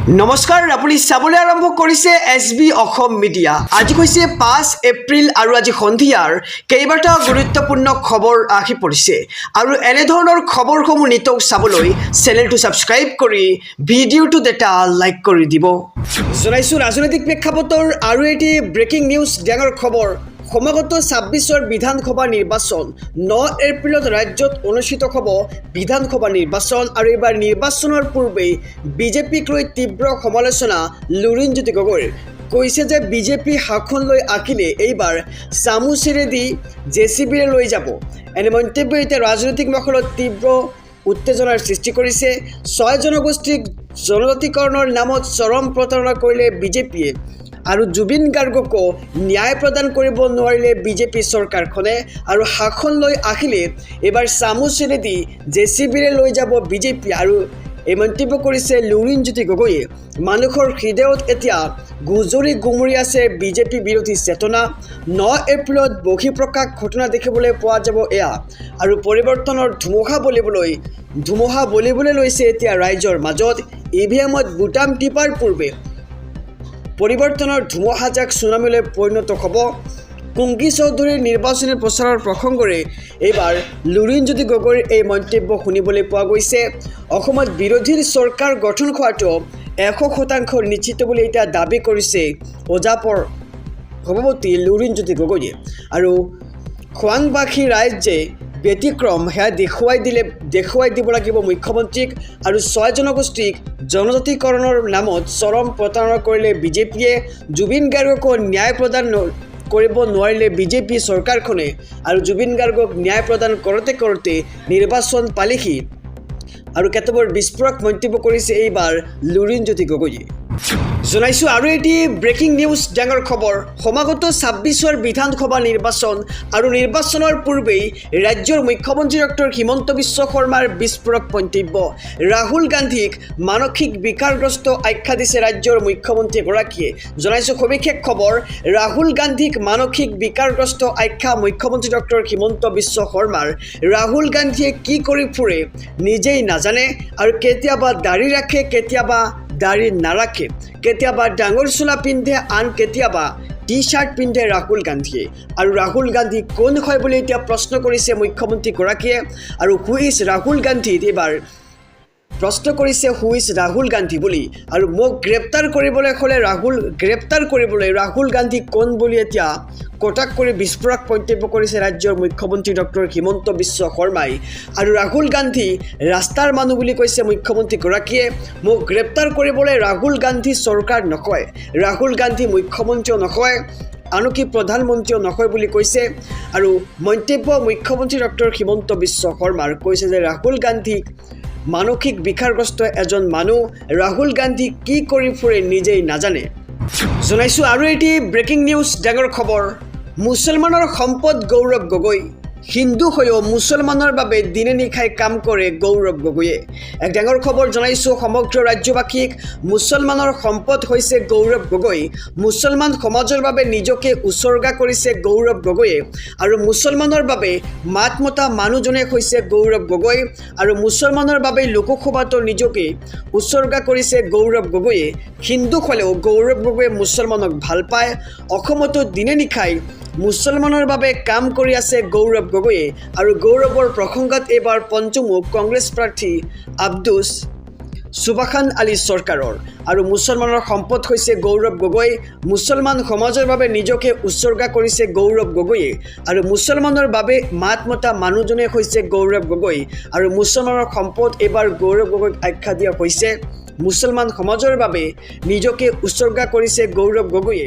নমস্কাৰ আপুনি চাবলৈ আৰম্ভ কৰিছে এছবি অসম মিডিয়া। আজি হৈছে 5 এপ্ৰিল আৰু আজি সন্ধিয়াৰ কেইবাটাও গুৰুত্বপূৰ্ণ খবৰ আহি পৰিছে আৰু এনেধৰণৰ খবৰসমূহ নিতৌ চাবলৈ চেনেলটো ছাবস্ক্ৰাইব কৰি ভিডিঅ'টোত এটা লাইক কৰি দিব। জনাইছোঁ ৰাজনৈতিক প্ৰেক্ষাপটৰ আৰু এটি ব্ৰেকিং নিউজ ডাঙৰ খবৰ। সমাগত 26ৰ বিধানসভা নিৰ্বাচন 9 এপ্ৰিলত ৰাজ্যত অনুষ্ঠিত হ'ব বিধানসভা নিৰ্বাচন আৰু এইবাৰ নিৰ্বাচনৰ পূৰ্বে বিজেপিক লৈ তীব্ৰ সমালোচনা লুৰিণজ্যোতি গগৈৰ। কৈছে যে বিজেপি শাসনলৈ আহিলে এইবাৰ চামুচেৰেদি জেচিবিৰে লৈ যাব। এনে মন্তব্য এতিয়া ৰাজনৈতিক মহলত তীব্ৰ উত্তেজনাৰ সৃষ্টি কৰিছে। 6 জনগোষ্ঠীক জনজাতিকৰণৰ নামত চৰম প্ৰতাৰণা কৰিলে বিজেপিয়ে আৰু জুবিন গাৰ্গকো ন্যায় প্ৰদান কৰিব নোৱাৰিলে বিজেপি চৰকাৰখনে আৰু শাসনলৈ আহিলে এইবাৰ চামুচেৰেদি জেচিবিৰে লৈ যাব বিজেপি আৰু এই মন্তব্য কৰিছে লুৰিণজ্যোতি গগৈয়ে। মানুহৰ হৃদয়ত এতিয়া গুজৰি গুমৰি আছে বিজেপি বিৰোধী চেতনা। 9 এপ্ৰিলত বহিঃপ্ৰকাশ ঘটনা দেখিবলৈ পোৱা যাব এয়া আৰু পৰিৱৰ্তনৰ ধুমুহা বলিবলৈ লৈছে এতিয়া ৰাইজৰ মাজত। ইভিএমত বুটাম টিপাৰ পূৰ্বে পৰিৱৰ্তনৰ ধুমুহাজাক চুনামিলৈ পৰিণত হ'ব। কুংকি চৌধুৰীৰ নিৰ্বাচনী প্ৰচাৰৰ প্ৰসংগৰে এইবাৰ লুৰিণজ্যোতি গগৈৰ এই মন্তব্য শুনিবলৈ পোৱা গৈছে। অসমত বিৰোধীৰ চৰকাৰ গঠন হোৱাটো 100% নিশ্চিত বুলি এতিয়া দাবী কৰিছে অজাপৰ সভাপতি লুৰিণজ্যোতি গগৈয়ে আৰু খোৱাংবাসী ৰাইজে ব্যতিক্ৰম সেয়া দেখুৱাই দিব লাগিব মুখ্যমন্ত্ৰীক আৰু 6 জনগোষ্ঠীক জনজাতিকৰণৰ নামত চৰম প্ৰতাৰণা কৰিলে বিজেপিয়ে। জুবিন গাৰ্গকো ন্যায় প্ৰদান কৰিব নোৱাৰিলে বিজেপি চৰকাৰখনে আৰু জুবিন গাৰ্গক ন্যায় প্ৰদান কৰোঁতে নিৰ্বাচন পালেহি আৰু কেতবোৰ বিস্ফোৰক মন্তব্য কৰিছে এইবাৰ লুৰিণজ্যোতি গগৈয়ে। জনাইছোঁ আৰু এটি ব্ৰেকিং নিউজ ডাঙৰ খবৰ। সমাগত 26ৰ বিধানসভা নিৰ্বাচন আৰু নিৰ্বাচনৰ পূৰ্বেই ৰাজ্যৰ মুখ্যমন্ত্ৰী ডক্টৰ হিমন্ত বিশ্ব শৰ্মাৰ বিস্ফোৰক মন্তব্য। ৰাহুল গান্ধীক মানসিক বিকাৰগ্ৰস্ত আখ্যা দিছে ৰাজ্যৰ মুখ্যমন্ত্ৰীগৰাকীয়ে। জনাইছোঁ সবিশেষ খবৰ। ৰাহুল গান্ধীক মানসিক বিকাৰগ্ৰস্ত আখ্যা মুখ্যমন্ত্ৰী ডক্টৰ হিমন্ত বিশ্ব শৰ্মাৰ। ৰাহুল গান্ধীয়ে কি কৰি ফুৰে নিজেই নাজানে আৰু কেতিয়াবা দাড়ি ৰাখে, কেতিয়াবা দাড়ি নাৰাখে, কেতিয়াবা ডাঙৰ চোলা পিন্ধে, আন কেতিয়াবা টি-চাৰ্ট পিন্ধে ৰাহুল গান্ধীয়ে। আৰু ৰাহুল গান্ধী কোন হয় বুলি এতিয়া প্ৰশ্ন কৰিছে মুখ্যমন্ত্ৰীগৰাকীয়ে আৰু হু ইজ ৰাহুল গান্ধীত এইবাৰ প্ৰশ্ন কৰিছে হু ইজ ৰাহুল গান্ধী বুলি। আৰু মোক গ্ৰেপ্তাৰ কৰিবলৈ হ'লে ৰাহুল গান্ধী কোন বুলি এতিয়া কটাক কৰি বিস্ফোৰক মন্তব্য কৰিছে ৰাজ্যৰ মুখ্যমন্ত্ৰী ডক্টৰ হিমন্ত বিশ্ব শৰ্মাই। আৰু ৰাহুল গান্ধী ৰাস্তাৰ মানুহ বুলি কৈছে মুখ্যমন্ত্ৰীগৰাকীয়ে। মোক গ্ৰেপ্তাৰ কৰিবলৈ ৰাহুল গান্ধী চৰকাৰ নকয়, ৰাহুল গান্ধী মুখ্যমন্ত্ৰীও নকয়, আনকি প্ৰধানমন্ত্ৰীও নকয় বুলি কৈছে। আৰু মন্তব্য মুখ্যমন্ত্ৰী ডক্টৰ হিমন্ত বিশ্ব শৰ্মাৰ কৈছে যে ৰাহুল গান্ধী মানসিক বিকাৰগ্ৰস্ত এজন মানুহ, ৰাহুল গান্ধী কি কৰি ফুৰে নিজেই নাজানে। জনাইছোঁ আৰু এটি ব্ৰেকিং নিউজ ডাঙৰ খবৰ। মুছলমানৰ সম্পদ গৌৰৱ গগৈ। হিন্দু হৈও মুছলমানৰ বাবে দিনে নিশাই কাম কৰে গৌৰৱ গগৈয়ে। এক ডাঙৰ খবৰ জনাইছোঁ সমগ্ৰ ৰাজ্যবাসীক। মুছলমানৰ সম্পদ হৈছে গৌৰৱ গগৈ। মুছলমান সমাজৰ বাবে নিজকে উচৰ্গা কৰিছে গৌৰৱ গগৈয়ে আৰু মুছলমানৰ বাবে মাত মতা মানুহজনে হৈছে গৌৰৱ গগৈ আৰু মুছলমানৰ বাবে লোকসভাতো নিজকে উচৰ্গা কৰিছে গৌৰৱ গগৈয়ে। হিন্দু হ'লেও গৌৰৱ গগৈয়ে মুছলমানক ভাল পায়। অসমতো দিনে নিশাই মুছলমানৰ বাবে কাম কৰি আছে গৌৰৱ গগৈয়ে আৰু গৌৰৱৰ প্ৰসংগত এইবাৰ পঞ্চমুখ কংগ্ৰেছ প্ৰাৰ্থী আব্দুছ সুবাখান আলী চৰকাৰৰ আৰু মুছলমানৰ সম্পদ হৈছে গৌৰৱ গগৈ। মুছলমান সমাজৰ বাবে নিজকে উচৰ্গা কৰিছে গৌৰৱ গগৈয়ে আৰু মুছলমানৰ বাবে মাত মতা মানুহজনে হৈছে গৌৰৱ গগৈ আৰু মুছলমানৰ সম্পদ এইবাৰ গৌৰৱ গগৈক আখ্যা দিয়া হৈছে। মুছলমান সমাজৰ বাবে নিজকে উচৰ্গা কৰিছে গৌৰৱ গগৈয়ে।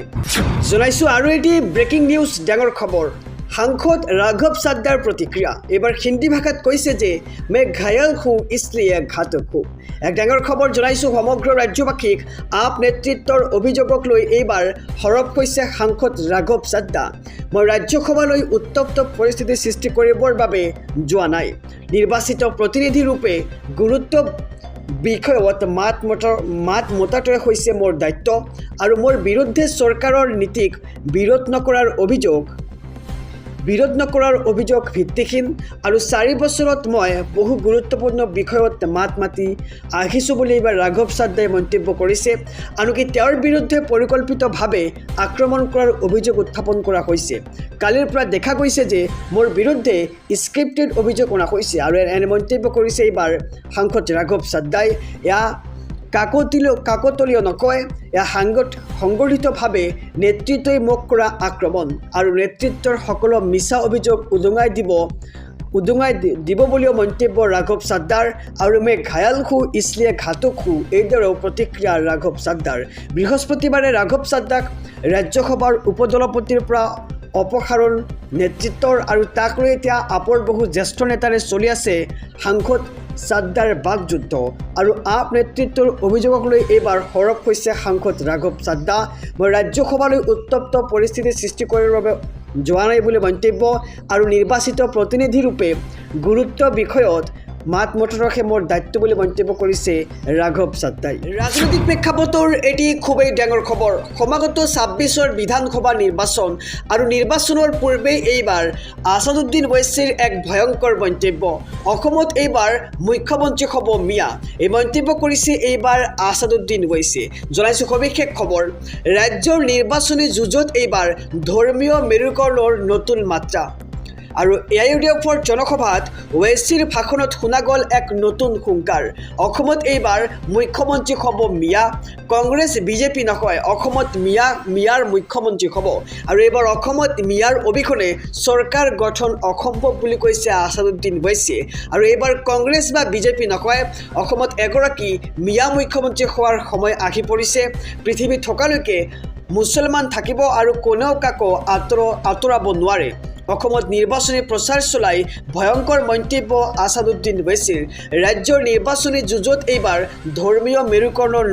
জনাইছোঁ আৰু এটি ব্ৰেকিং নিউজ ডাঙৰ খবৰ। সাংসদ ৰাঘৱ চাদ্দাৰ প্ৰতিক্ৰিয়া। এইবাৰ হিন্দী ভাষাত কৈছে যে মে ঘায়াল হো ইছলিয়ে ঘাতক হো। এক ডাঙৰ খবৰ জনাইছোঁ সমগ্ৰ ৰাজ্যবাসীক। আপ নেতৃত্বৰ অভিযোগক লৈ এইবাৰ সৰব হৈছে সাংসদ ৰাঘৱ চাদ্দা। মই ৰাজ্যসভালৈ উত্তপ্ত পৰিস্থিতি সৃষ্টি কৰিবৰ বাবে যোৱা নাই। নিৰ্বাচিত প্ৰতিনিধি ৰূপে গুৰুত্ব বিষয়ত মাত মতাটোৱে হৈছে মোৰ দায়িত্ব আৰু মোৰ বিৰুদ্ধে চৰকাৰৰ নীতিক বিৰোধ নকৰাৰ অভিযোগ বিৰোধ নকৰাৰ অভিযোগ ভিত্তিহীন আৰু 4 বছৰত মই বহু গুৰুত্বপূৰ্ণ বিষয়ত মাত মাতি আহিছোঁ বুলি এইবাৰ ৰাঘৱ চাদ্দাই মন্তব্য কৰিছে। আনকি তেওঁৰ বিৰুদ্ধে পৰিকল্পিতভাৱে আক্ৰমণ কৰাৰ অভিযোগ উত্থাপন কৰা হৈছে। কালিৰ পৰা দেখা গৈছে যে মোৰ বিৰুদ্ধে স্ক্ৰিপ্টেড অভিযোগ অনা হৈছে আৰু এনে মন্তব্য কৰিছে এইবাৰ সাংসদ ৰাঘৱ চাদ্দাই। এয়া কাকতলীয় নকয়, এয়া সংগঠিতভাৱে নেতৃত্বই মোক কৰা আক্ৰমণ আৰু নেতৃত্বৰ সকলো মিছা অভিযোগ উদঙাই দিব বুলিও মন্তব্য ৰাঘৱ চাদ্দাৰ। আৰু মে ঘায়াল হো ইছলিয়ে ঘাতক হো, এইদৰেও প্ৰতিক্ৰিয়া ৰাঘৱ চাদ্দাৰ। বৃহস্পতিবাৰে ৰাঘৱ চাদ্দাক ৰাজ্যসভাৰ উপদলপতিৰ পৰা অপসাৰণ নেতৃত্বৰ আৰু তাক লৈ এতিয়া আপৰ বহু জ্যেষ্ঠ নেতাৰে চলি আছে সাংসদ চাদ্দাৰ বাকযুদ্ধ আৰু আপ নেতৃত্বৰ অভিযোগক লৈ এইবাৰ সৰব হৈছে সাংসদ ৰাঘৱ চাদ্দা। মই ৰাজ্যসভালৈ উত্তপ্ত পৰিস্থিতি সৃষ্টি কৰাৰ বাবে যোৱা নাই বুলি মন্তব্য আৰু নিৰ্বাচিত প্ৰতিনিধিৰূপে গুৰুত্ব বিষয়ত মাত মতৰকহে মোৰ দায়িত্ব বুলি মন্তব্য কৰিছে ৰাঘৱ চাদ্দাই। ৰাজনৈতিক প্ৰেক্ষাপটৰ এটি খুবেই ডাঙৰ খবৰ। সমাগত 26ৰ বিধানসভা নিৰ্বাচন আৰু নিৰ্বাচনৰ পূৰ্বে এইবাৰ আছাদুদ্দিন ওৱেইছিৰ এক ভয়ংকৰ মন্তব্য। অসমত এইবাৰ মুখ্যমন্ত্ৰী হ'ব মিয়া, এই মন্তব্য কৰিছে এইবাৰ আছাদুদ্দিন ওৱেইছি। জনাইছোঁ সবিশেষ খবৰ। ৰাজ্যৰ নিৰ্বাচনী যুঁজত এইবাৰ ধৰ্মীয় মেৰুকৰণৰ নতুন মাত্ৰা আৰু AIUDFৰ জনসভাত ওৱেইছিৰ ভাষণত শুনা গ'ল এক নতুন হুংকাৰ। অসমত এইবাৰ মুখ্যমন্ত্ৰী হ'ব মিয়া, কংগ্ৰেছ বিজেপি নকয়, অসমত মিয়াৰ মুখ্যমন্ত্ৰী হ'ব আৰু এইবাৰ অসমত মিয়াৰ অবিহনে চৰকাৰ গঠন অসম্ভৱ বুলি কৈছে আছাদুদ্দিন ওৱেইছিয়ে। আৰু এইবাৰ কংগ্ৰেছ বা বিজেপি নকয়, অসমত এগৰাকী মিয়া মুখ্যমন্ত্ৰী হোৱাৰ সময় আহি পৰিছে। পৃথিৱী থকালৈকে মুছলমান থাকিব আৰু কোনেও কাকো আঁতৰাব নোৱাৰে। অসমত নিৰ্বাচনী প্ৰচাৰ চলাই ভয়ংকৰ মন্তব্য আছাদুদ্দিন ওৱেইছিৰ। ৰাজ্যৰ নিৰ্বাচনী যুঁজত এইবাৰ ধৰ্মীয় মেৰুকৰণৰ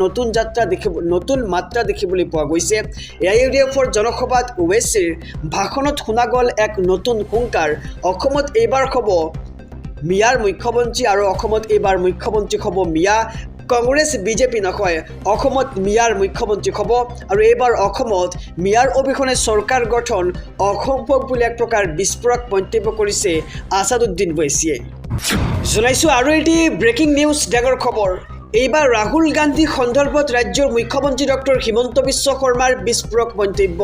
নতুন মাত্ৰা দেখিবলৈ পোৱা গৈছে। AIUDFৰ জনসভাত ওৱেইছিৰ ভাষণত শুনা গ'ল এক নতুন হুংকাৰ। অসমত এইবাৰ হ'ব মিয়াৰ মুখ্যমন্ত্ৰী আৰু অসমত এইবাৰ মুখ্যমন্ত্ৰী হ'ব মিয়া, কংগ্ৰেছ বিজেপি নকয়, অসমত মিয়াৰ মুখ্যমন্ত্ৰী হ'ব আৰু এইবাৰ অসমত মিয়াৰ অবিহনে চৰকাৰ গঠন অসম্ভৱ বুলি এক প্ৰকাৰ বিস্ফোৰক মন্তব্য কৰিছে আছাদুদ্দিন ওৱেইছিয়ে। জনাইছোঁ আৰু এটি ব্ৰেকিং নিউজ, ডাঙৰ খবৰ। এইবাৰ ৰাহুল গান্ধী সন্দৰ্ভত ৰাজ্যৰ মুখ্যমন্ত্ৰী ডক্টৰ হিমন্ত বিশ্ব শৰ্মাৰ বিস্ফোৰক মন্তব্য।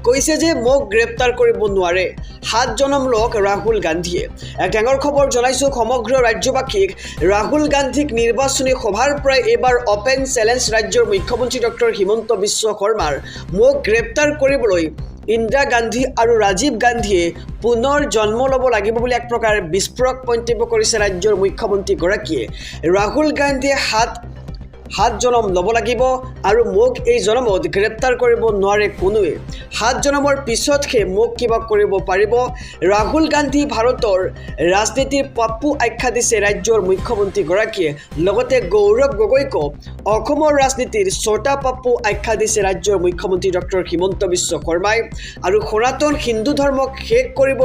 কৈছে যে মোক গ্ৰেপ্তাৰ কৰিব নোৱাৰে 7 জনম লোক ৰাহুল গান্ধীয়ে। এক ডাঙৰ খবৰ জনাইছোঁ সমগ্ৰ ৰাজ্যবাসীক। ৰাহুল গান্ধীক নিৰ্বাচনী সভাৰ পৰাই এইবাৰ অপেন চেলেঞ্জ ৰাজ্যৰ মুখ্যমন্ত্ৰী ডক্টৰ হিমন্ত বিশ্ব শৰ্মাৰ। মোক গ্ৰেপ্তাৰ কৰিবলৈ ইন্দিৰা গান্ধী আৰু ৰাজীৱ গান্ধীয়ে পুনৰ জন্ম ল'ব লাগিব বুলি এক প্ৰকাৰ বিস্ফোৰক মন্তব্য কৰিছে ৰাজ্যৰ মুখ্যমন্ত্ৰীগৰাকীয়ে। ৰাহুল গান্ধীয়ে 7 জনম ল'ব লাগিব আৰু মোক এই জনমত গ্ৰেপ্তাৰ কৰিব নোৱাৰে কোনোৱে। 7 জনমৰ পিছতহে মোক কিবা কৰিব পাৰিব। ৰাহুল গান্ধী ভাৰতৰ ৰাজনীতিৰ পাপ্পু আখ্যা দিছে ৰাজ্যৰ মুখ্যমন্ত্ৰীগৰাকীয়ে। লগতে গৌৰৱ গগৈকো অসমৰ ৰাজনীতিৰ ছটা পাপ্পু আখ্যা দিছে ৰাজ্যৰ মুখ্যমন্ত্ৰী ডক্টৰ হিমন্ত বিশ্ব শৰ্মাই। আৰু সনাতন হিন্দু ধৰ্মক শেষ কৰিব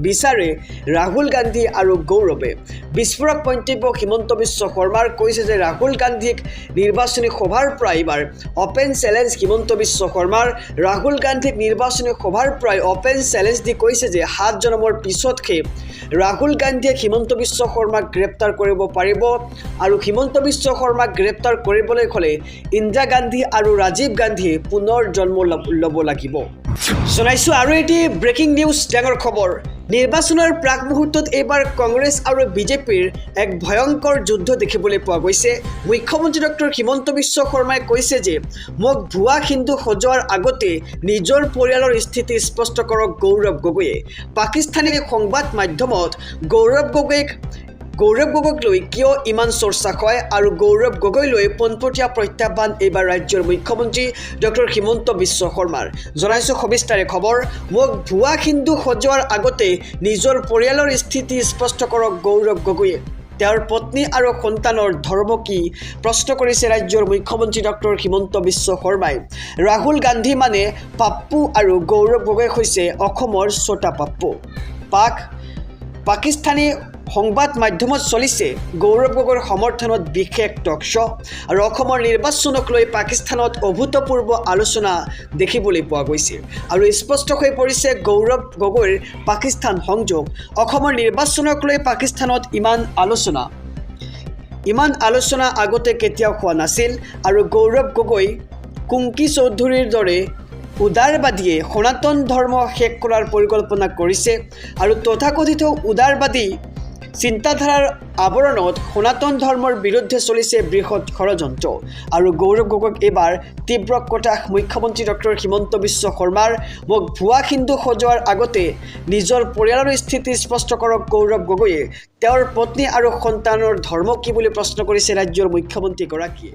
বিচাৰে ৰাহুল গান্ধী আৰু গৌৰৱে। বিস্ফোৰক মন্তব্য হিমন্ত বিশ্ব শৰ্মাৰ। কৈছে যে ৰাহুল গান্ধীক নিৰ্বাচনী সভাৰ পৰা এইবাৰ অপেন চেলেঞ্জ হিমন্ত বিশ্ব শৰ্মাৰ। ৰাহুল গান্ধীক নিৰ্বাচনী সভাৰ পৰাই অপেন চেলেঞ্জ দি কৈছে যে 7 জনমৰ পিছতহে ৰাহুল গান্ধীয়ে হিমন্ত বিশ্ব শৰ্মাক গ্ৰেপ্তাৰ কৰিব পাৰিব আৰু হিমন্ত বিশ্ব শৰ্মাক গ্ৰেপ্তাৰ কৰিবলৈ হ'লে ইন্দিৰা গান্ধী আৰু ৰাজীৱ গান্ধীয়ে পুনৰ জন্ম ল'ব লাগিব। জনাইছোঁ আৰু এটি ব্ৰেকিং নিউজ, ডাঙৰ খবৰ। নিৰ্বাচনৰ প্ৰাক মুহূৰ্তত এইবাৰ কংগ্ৰেছ আৰু বিজেপিৰ এক ভয়ংকৰ যুদ্ধ দেখিবলৈ পোৱা গৈছে। মুখ্যমন্ত্ৰী ডক্টৰ হিমন্ত বিশ্ব শৰ্মাই কৈছে যে মোক ভুৱা হিন্দু সজোৱাৰ আগতে নিজৰ পৰিয়ালৰ স্থিতি স্পষ্ট কৰক গৌৰৱ গগৈয়ে। পাকিস্তানী সংবাদ মাধ্যমত গৌৰৱ গগৈক লৈ কিয় ইমান চৰ্চা হয় আৰু গৌৰৱ গগৈলৈ পোনপটীয়া প্ৰত্যাহ্বান এইবাৰ ৰাজ্যৰ মুখ্যমন্ত্ৰী ডক্টৰ হিমন্ত বিশ্ব শৰ্মাৰ। জনাইছোঁ সবিস্তাৰে খবৰ। মোক ভুৱা হিন্দু সজোৱাৰ আগতে নিজৰ পৰিয়ালৰ স্থিতি স্পষ্ট কৰক গৌৰৱ গগৈয়ে। তেওঁৰ পত্নী আৰু সন্তানৰ ধৰ্ম কি প্ৰশ্ন কৰিছে ৰাজ্যৰ মুখ্যমন্ত্ৰী ডক্টৰ হিমন্ত বিশ্ব শৰ্মাই। ৰাহুল গান্ধী মানে পাপ্পু আৰু গৌৰৱ গগৈ হৈছে অসমৰ ছটা পাপ্পু। পাকিস্তানী সংবাদ মাধ্যমত চলিছে গৌৰৱ গগৈৰ সমৰ্থনত বিশেষ টক শ্ব' আৰু অসমৰ নিৰ্বাচনক লৈ পাকিস্তানত অভূতপূৰ্ব আলোচনা দেখিবলৈ পোৱা গৈছে আৰু স্পষ্ট হৈ পৰিছে গৌৰৱ গগৈৰ পাকিস্তান সংযোগ অসমৰ নিৰ্বাচনক লৈ পাকিস্তানত ইমান আলোচনা আগতে কেতিয়াও হোৱা নাছিল আৰু গৌৰৱ গগৈ কুংকি চৌধুৰীৰ দৰে উদাৰবাদীয়ে সনাতন ধৰ্ম শেষ কৰাৰ পৰিকল্পনা কৰিছে আৰু তথাকথিত উদাৰবাদী চিন্তাধাৰাৰ আৱৰণত সনাতন ধৰ্মৰ বিৰুদ্ধে চলিছে বৃহৎ ষড়যন্ত্ৰ আৰু গৌৰৱ গগৈক এইবাৰ তীব্ৰ কটাশ মুখ্যমন্ত্ৰী ডক্টৰ হিমন্ত বিশ্ব শৰ্মাৰ মোক ভুৱা হিন্দু সজোৱাৰ আগতে নিজৰ পৰিয়ালৰ স্থিতি স্পষ্ট কৰক গৌৰৱ গগৈয়ে তেওঁৰ পত্নী আৰু সন্তানৰ ধৰ্ম কি বুলি প্ৰশ্ন কৰিছে ৰাজ্যৰ মুখ্যমন্ত্ৰীগৰাকীয়ে